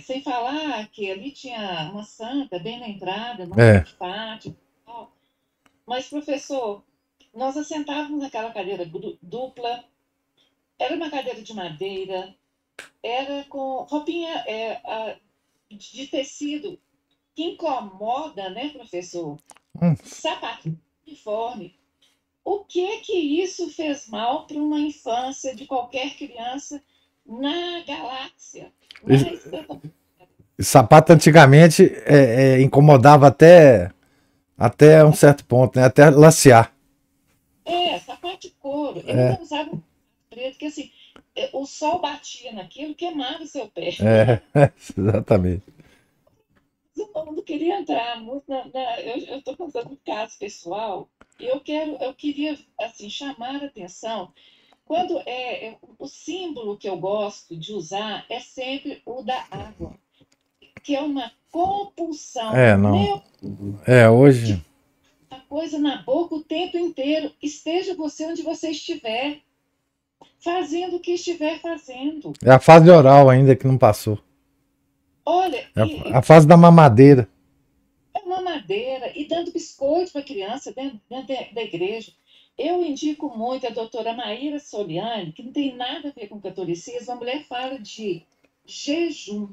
sem falar que ali tinha uma santa bem na entrada, no É. pátio e tal. Mas, professor, nós assentávamos naquela cadeira dupla, era uma cadeira de madeira, era com roupinha de tecido, que incomoda, né, professor? Hum. Sapato, uniforme. O que isso fez mal para uma infância de qualquer criança na galáxia? Sapato antigamente incomodava até um certo ponto, né? Até lacear. Sapato de couro. Eu É, ainda usava preto, que assim, o sol batia naquilo, queimava o seu pé. exatamente. Eu não queria entrar muito eu estou contando um caso pessoal. Eu queria assim chamar a atenção quando o símbolo que eu gosto de usar é sempre o da água, que é uma compulsão Não. meu Hoje de a coisa na boca o tempo inteiro. Esteja você onde você estiver, fazendo o que estiver fazendo. é a fase oral ainda que não passou. Olha, É a fase da mamadeira. é uma madeira e dando biscoito para a criança dentro da igreja. Eu indico muito a doutora Maíra Soliani, que não tem nada a ver com catolicismo. A mulher fala de jejum.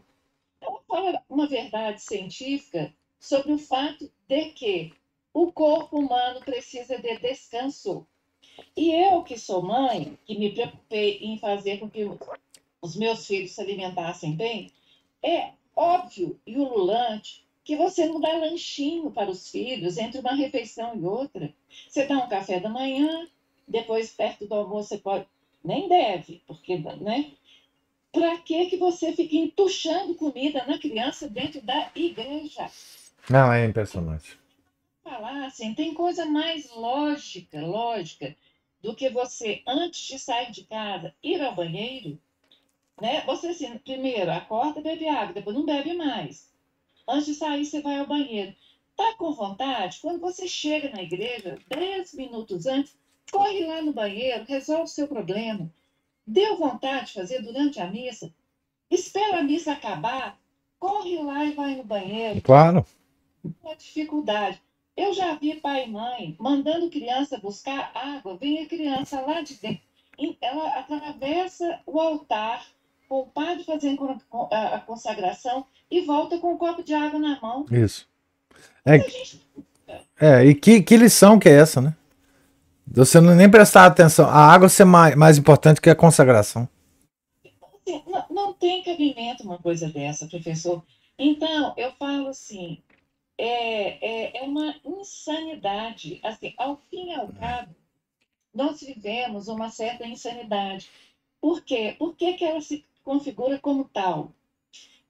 Ela fala uma verdade científica sobre o fato de que o corpo humano precisa de descanso. E eu, que sou mãe, que me preocupei em fazer com que os meus filhos se alimentassem bem, é óbvio e ululante que você não dá lanchinho para os filhos entre uma refeição e outra. Você dá um café da manhã, depois, perto do almoço, você pode. Nem deve, porque, né? Para que você fique entuchando comida na criança dentro da igreja? Não, é impressionante. Falar assim, tem coisa mais lógica, do que você, antes de sair de casa, ir ao banheiro, né? Você, assim, primeiro acorda, bebe água, depois não bebe mais. Antes de sair, você vai ao banheiro. Tá com vontade? Quando você chega na igreja, 10 minutos antes, corre lá no banheiro, resolve o seu problema. Deu vontade de fazer durante a missa? Espera a missa acabar, corre lá e vai no banheiro. Claro. Uma dificuldade. Eu já vi pai e mãe mandando criança buscar água, vem a criança lá de dentro. Ela atravessa o altar, com o padre fazendo a consagração e volta com um copo de água na mão. Isso. Mas a gente, E que lição que é essa, né? Você nem prestar atenção. A água ser mais importante que a consagração. assim, não tem cabimento uma coisa dessa, professor. Então, eu falo assim, é uma insanidade. Assim, ao fim e ao cabo, nós vivemos uma certa insanidade. Por quê? Por que ela se configura como tal?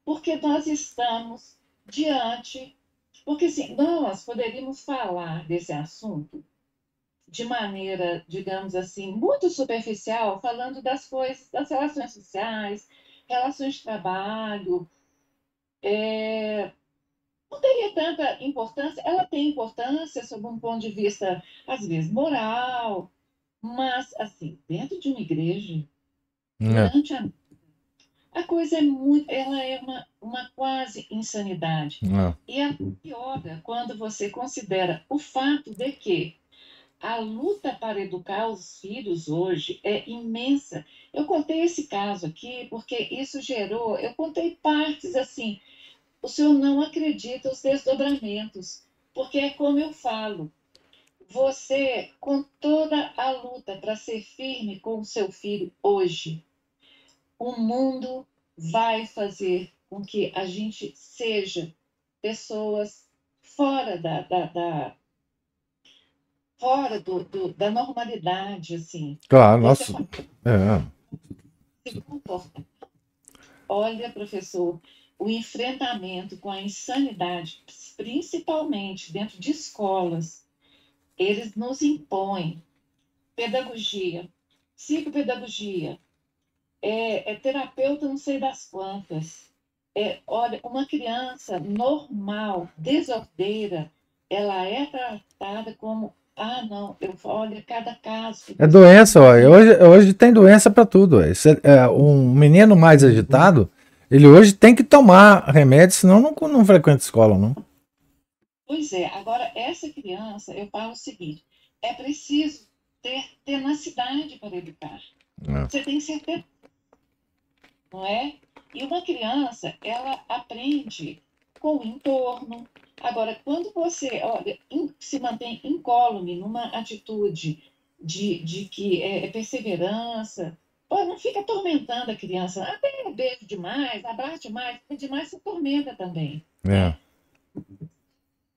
Porque nós estamos diante. Porque assim, nós poderíamos falar desse assunto de maneira, digamos assim, muito superficial, falando das coisas, das relações sociais, relações de trabalho. Não teria tanta importância, ela tem importância sob um ponto de vista, às vezes, moral, mas, assim, dentro de uma igreja, É. durante a coisa é muito, ela é uma quase insanidade. É. E ela piora quando você considera o fato de que a luta para educar os filhos hoje é imensa. Eu contei esse caso aqui porque isso gerou, eu contei partes assim, o senhor não acredita os desdobramentos, porque é como eu falo, você, com toda a luta para ser firme com o seu filho hoje, o mundo vai fazer com que a gente seja pessoas fora fora da normalidade, assim. Claro, Você nossa. pode É. se comportar. Olha, professor, o enfrentamento com a insanidade, principalmente dentro de escolas, eles nos impõem pedagogia, psicopedagogia, é terapeuta não sei das quantas. Olha, uma criança normal, desordeira, ela é tratada como, ah, não, olha, cada caso que É você doença, ó. tem. Hoje tem doença para tudo. Um menino mais agitado, ele hoje tem que tomar remédio, senão não frequenta escola, não. Pois é, agora essa criança, eu falo o seguinte, é preciso ter tenacidade para educar. É. Você tem certeza, não é? E uma criança, ela aprende com o entorno. Agora, quando você, olha, se mantém incólume numa atitude de que é perseverança, pô, não fica atormentando a criança. Até beijo demais, abraço demais, demais se tormenta também, É. né?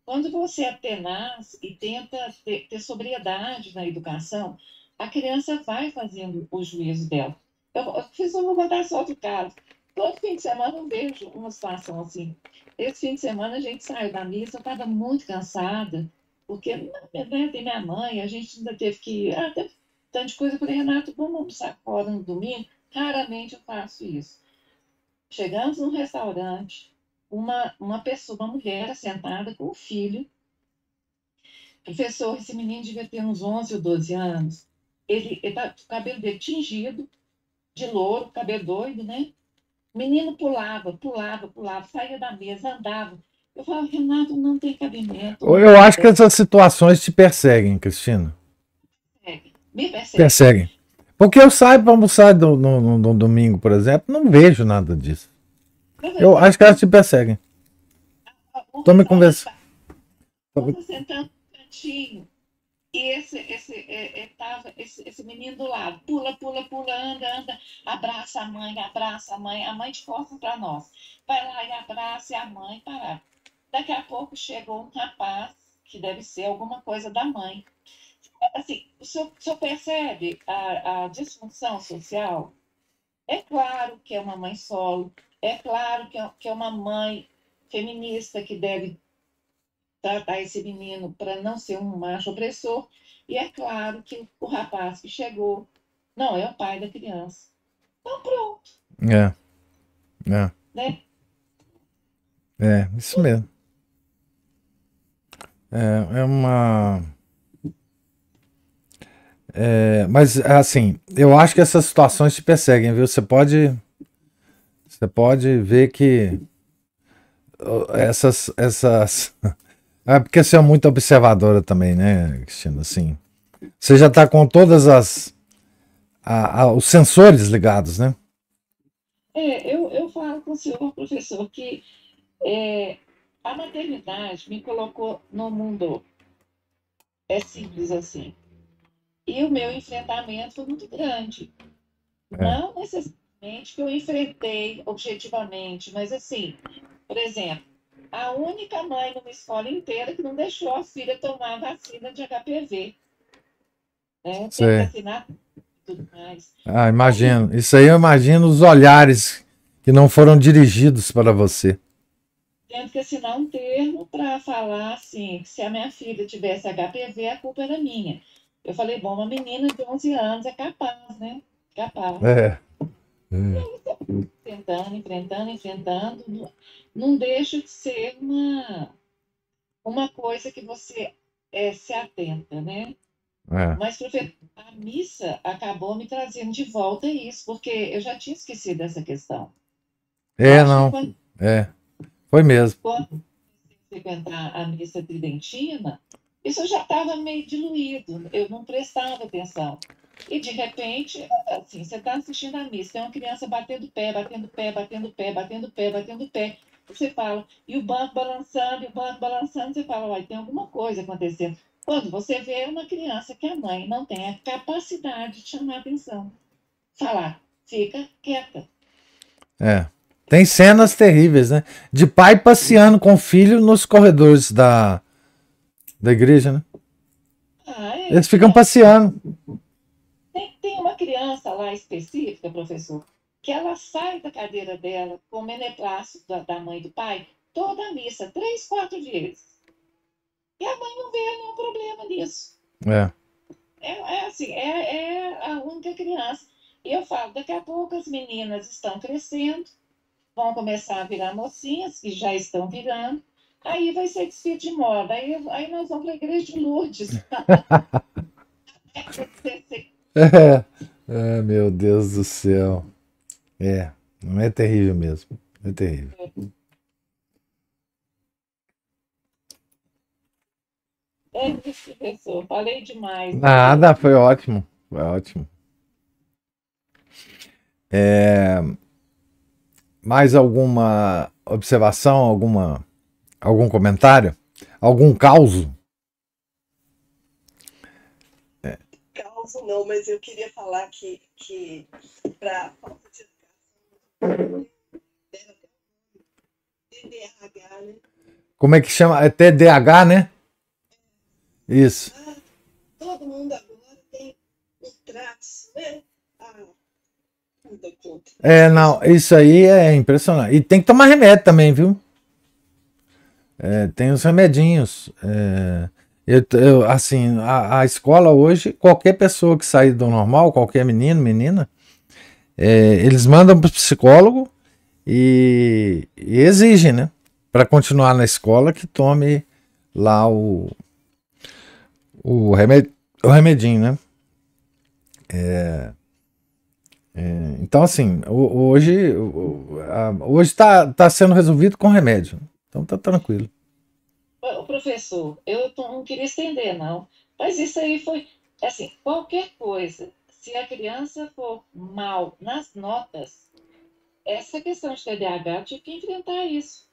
Quando você é tenaz e tenta ter sobriedade na educação, a criança vai fazendo o juízo dela. Eu vou contar só outro caso. Todo fim de semana eu vejo uma situação assim. Esse fim de semana a gente saiu da missa, eu estava muito cansada, porque né, tem minha mãe, a gente ainda teve que. Teve tanta coisa. Eu falei, Renato, vamos almoçar fora no domingo? Raramente eu faço isso. Chegamos num restaurante, uma pessoa, uma mulher sentada com o filho. Professor, esse menino devia ter uns 11 ou 12 anos. Ele tá com o cabelo dele tingido, de louro, cabelo doido, né? O menino pulava, saía da mesa, andava. Eu falava, Renato, não tem cabimento uma Eu coisa acho que dessa. essas situações te perseguem, Cristina. Me persegue. Perseguem. Porque eu saio para almoçar no domingo, por exemplo, não vejo nada disso. Eu Professor, acho que elas te perseguem. o Tô me restaurante conversando. está você sentando no cantinho. E esse menino do lado, pula, anda, abraça a mãe de costas para nós. Vai lá e abraça a mãe, parar. Daqui a pouco chegou um rapaz, que deve ser alguma coisa da mãe. Assim, o senhor percebe a disfunção social? É claro que é uma mãe solo, é claro que é uma mãe feminista que deve tratar esse menino para não ser um macho opressor. E é claro que o rapaz que chegou não é o pai da criança. Então, pronto, É, é, né? isso mesmo. É uma. Mas assim, eu acho que essas situações te perseguem, viu? Você pode ver que essas. É porque você é muito observadora também, né, Cristina? Assim, você já está com todas os sensores ligados, né? Eu falo com o senhor, professor, que é, a maternidade me colocou no mundo. É simples assim. E o meu enfrentamento foi muito grande. É. Não necessariamente que eu enfrentei objetivamente, mas assim, por exemplo, a única mãe numa escola inteira que não deixou a filha tomar a vacina de HPV, né? Tendo que Você. assinar tudo mais. Ah, Aí, imagino. Isso aí eu imagino os olhares que não foram dirigidos para você. tendo que assinar um termo para falar assim, que se a minha filha tivesse HPV, a culpa era minha. Eu falei, bom, uma menina de 11 anos é capaz, né? Capaz. É. É. Enfrentando, não deixa de ser uma coisa que você se atenta, né? É. Mas, professor, a missa acabou me trazendo de volta isso, porque eu já tinha esquecido dessa questão. Eu acho que Não. É. Foi mesmo. quando frequentar a missa tridentina, isso já estava meio diluído, eu não prestava atenção. E, de repente, assim, você está assistindo a missa, tem uma criança batendo pé, batendo pé, batendo pé, batendo pé, batendo pé. Você fala, e o banco balançando, você fala, vai, tem alguma coisa acontecendo. Quando você vê uma criança que a mãe não tem a capacidade de chamar atenção, falar, fica quieta. É. Tem cenas terríveis, né? De pai passeando com o filho nos corredores da igreja, né? Eles ficam Não, passeando. tem uma criança lá específica, professor, que ela sai da cadeira dela com o beneplácito da mãe e do pai toda a missa, 3, 4 vezes. E a mãe não vê nenhum problema nisso. É. É assim, é a única criança. E eu falo, daqui a pouco as meninas estão crescendo, vão começar a virar mocinhas, que já estão virando, aí vai ser desfile de moda, aí nós vamos para a igreja de Lourdes. Meu Deus do céu. Não é terrível mesmo. É terrível. É isso, professor. Falei demais. Nada, foi ótimo. Foi ótimo. Mais alguma observação, algum comentário? Algum causo? Causa não, mas eu queria falar que para falta de educação, TDAH, né? Como é que chama? É TDAH, né? Isso. Todo mundo agora tem um traço, né? Muda conta. Não, isso aí é impressionante. E tem que tomar remédio também, viu? Tem os remedinhos. Assim, a escola hoje, qualquer pessoa que sair do normal, qualquer menino, menina, eles mandam para o psicólogo e exigem, né? Para continuar na escola que tome lá o remedinho, né? Então, assim, hoje está sendo resolvido com remédio. Então tá tranquilo. O professor, eu não queria estender, não. Mas isso aí foi, assim, qualquer coisa, se a criança for mal nas notas, essa questão de TDAH, eu tive que enfrentar isso.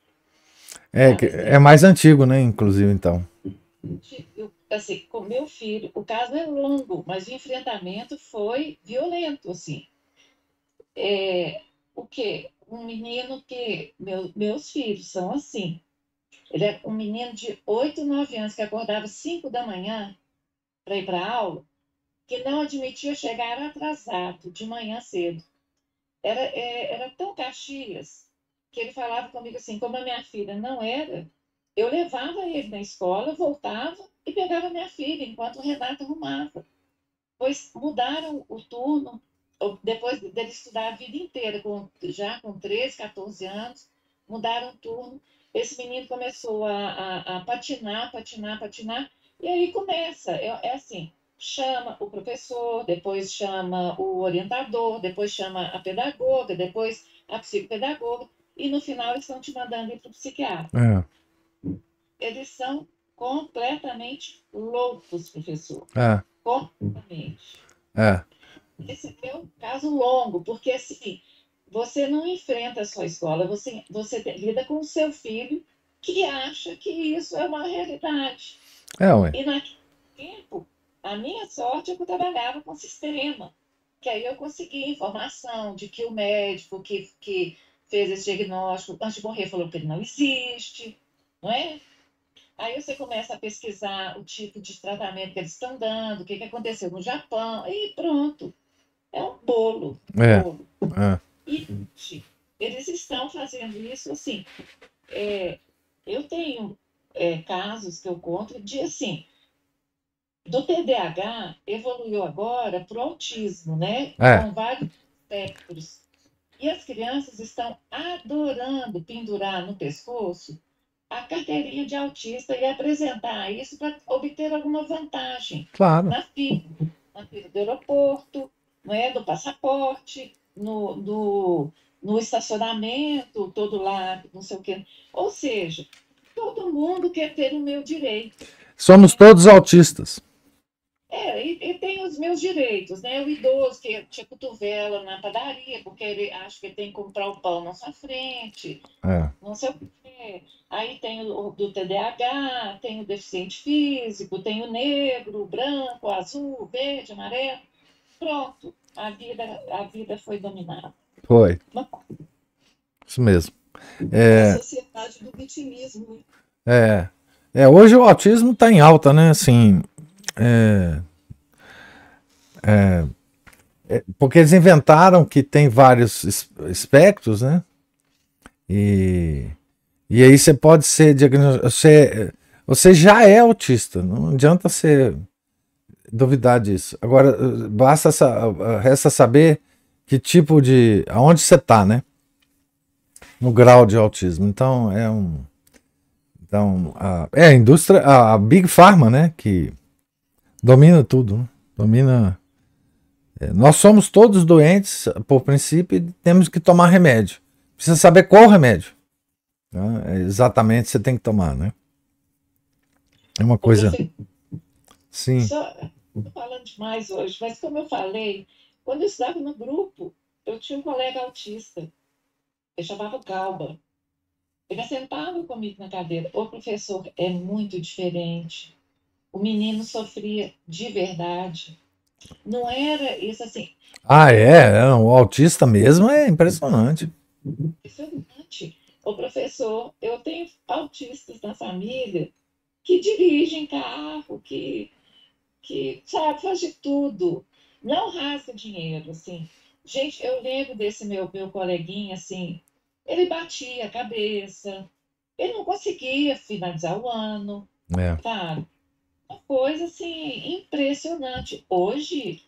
É mais antigo, né? Inclusive, então. Assim, com meu filho, o caso é longo, mas o enfrentamento foi violento, assim. O quê? Um menino que... meus filhos são assim. Ele é um menino de 8, 9 anos que acordava 5 da manhã para ir para a aula, que não admitia chegar atrasado de manhã cedo. Era tão Caxias que ele falava comigo assim, como a minha filha não era, eu levava ele na escola, voltava e pegava minha filha, enquanto o Renato arrumava. Pois mudaram o turno, depois dele estudar a vida inteira, já com 13, 14 anos, mudaram o turno. Esse menino começou a patinar, e aí começa, assim, chama o professor, depois chama o orientador, depois chama a pedagoga, depois a psicopedagoga, e no final eles estão te mandando ir para o psiquiatra. Eles são completamente loucos, professor. Completamente. Esse é um caso longo, porque assim, você não enfrenta a sua escola, você lida com o seu filho que acha que isso é uma realidade. E naquele tempo, a minha sorte é que eu trabalhava com sistema, que aí eu consegui informação de que o médico que fez esse diagnóstico, antes de morrer, falou que ele não existe, não é? Aí você começa a pesquisar o tipo de tratamento que eles estão dando, o que aconteceu no Japão, e pronto. É um bolo. E eles estão fazendo isso assim. Eu tenho casos que eu conto de assim, do TDAH evoluiu agora para o autismo, né? Com vários espectros. E as crianças estão adorando pendurar no pescoço a carteirinha de autista e apresentar isso para obter alguma vantagem. Claro. Na fila do aeroporto, não é? Do passaporte, no estacionamento, todo lá, não sei o quê. Ou seja, todo mundo quer ter o meu direito. Somos todos autistas. E tem os meus direitos, né? O idoso que tinha cotovela na padaria, porque ele acha que ele tem que comprar o pão na sua frente, não sei o quê. Aí tem o do TDAH, tem o deficiente físico, tem o negro, o branco, o azul, o verde, amarelo. Pronto, a vida foi dominada. Foi. Isso mesmo. A sociedade do vitimismo. Hoje o autismo está em alta, né? Assim, porque eles inventaram que tem vários espectros, né? E aí você pode ser diagnosticado. Você já é autista, não adianta você duvidar disso. Agora, resta saber que tipo de... aonde você está, né? No grau de autismo. Então, a indústria, a Big Pharma, né? Que domina tudo, né? Domina... nós somos todos doentes, por princípio, e temos que tomar remédio. Precisa saber qual remédio, né? Exatamente você tem que tomar, né? É uma coisa... Sim. Só falando demais hoje, mas como eu falei, quando eu estava no grupo, eu tinha um colega autista, ele chamava Galba. Ele sentava comigo na cadeira. O professor é muito diferente. O menino sofria de verdade. Não era isso assim. O autista mesmo é impressionante. Impressionante. O professor, eu tenho autistas na família que dirigem carro, que sabe, faz de tudo. Não rasga dinheiro, assim. Gente, eu lembro desse meu coleguinha, assim, ele batia a cabeça, ele não conseguia finalizar o ano, sabe? Uma coisa, assim, impressionante. Hoje,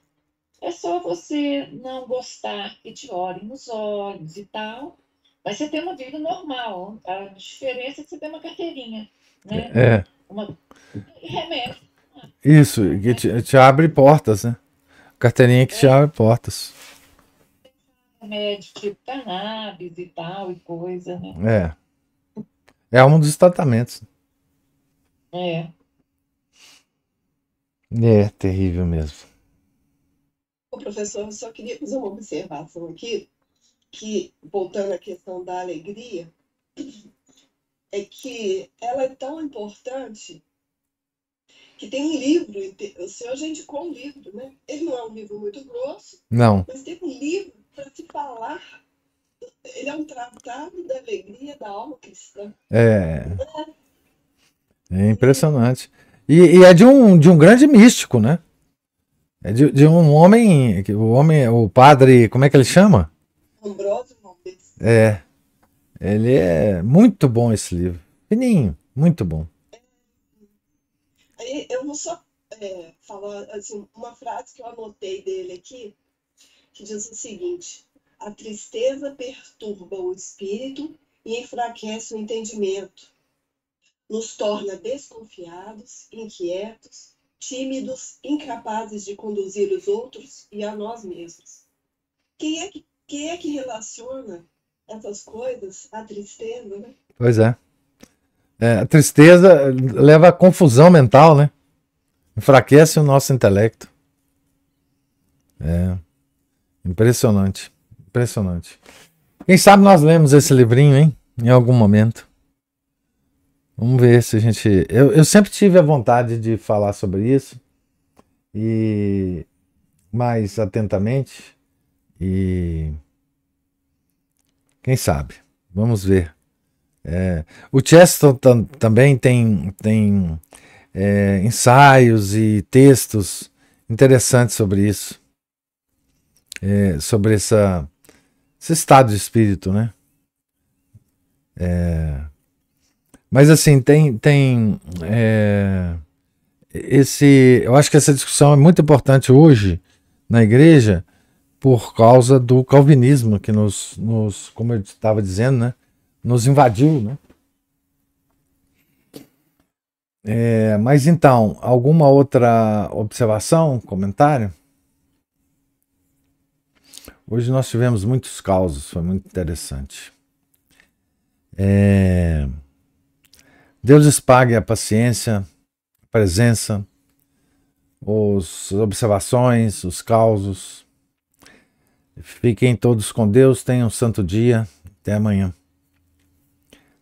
é só você não gostar que te olhem nos olhos e tal, mas você tem uma vida normal. A diferença é que você tem uma carteirinha, né? E remédio. Isso, que te abre portas, né? Carteirinha que te abre portas. Remédio tipo cannabis e tal, e coisa, né? É um dos tratamentos. É terrível mesmo. O professor, eu só queria fazer uma observação aqui, que, voltando à questão da alegria, é que ela é tão importante que tem um livro, o senhor já indicou um livro, né? Ele não é um livro muito grosso, Não. mas tem um livro para se falar. Ele é um tratado da alegria da alma cristã. É impressionante. E é de um grande místico, né? É de um homem, o padre, como é que ele chama? Ambrósio Valdez. Ele é muito bom esse livro. Fininho, muito bom. Aí eu vou só falar assim, uma frase que eu anotei dele aqui, que diz o seguinte: a tristeza perturba o espírito e enfraquece o entendimento, nos torna desconfiados, inquietos, tímidos, incapazes de conduzir os outros e a nós mesmos. Quem é que relaciona essas coisas à tristeza, né? Pois é. A tristeza leva a confusão mental, né? Enfraquece o nosso intelecto. Impressionante. Impressionante. Quem sabe nós lemos esse livrinho, hein? Em algum momento. Vamos ver se a gente... Eu sempre tive a vontade de falar sobre isso. E mais atentamente. E... quem sabe? Vamos ver. O Chesterton também tem ensaios e textos interessantes sobre isso. Sobre esse estado de espírito, né? Mas assim, eu acho que essa discussão é muito importante hoje na igreja por causa do calvinismo que nos como eu estava dizendo, né? Nos invadiu, né? Mas então, alguma outra observação, comentário? Hoje nós tivemos muitos causos, foi muito interessante. Deus lhes pague a paciência, a presença, as observações, os causos. Fiquem todos com Deus, tenham um santo dia. Até amanhã.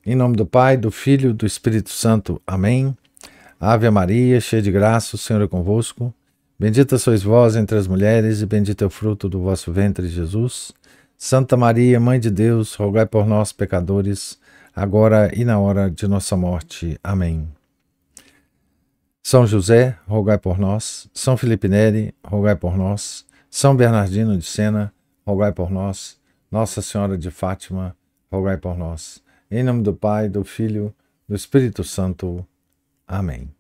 Em nome do Pai, do Filho e do Espírito Santo. Amém. Ave Maria, cheia de graça, o Senhor é convosco. Bendita sois vós entre as mulheres, e bendito é o fruto do vosso ventre, Jesus. Santa Maria, Mãe de Deus, rogai por nós, pecadores, agora e na hora de nossa morte. Amém. São José, rogai por nós. São Felipe Neri, rogai por nós. São Bernardino de Sena, rogai por nós. Nossa Senhora de Fátima, rogai por nós. Em nome do Pai, do Filho, do Espírito Santo. Amém.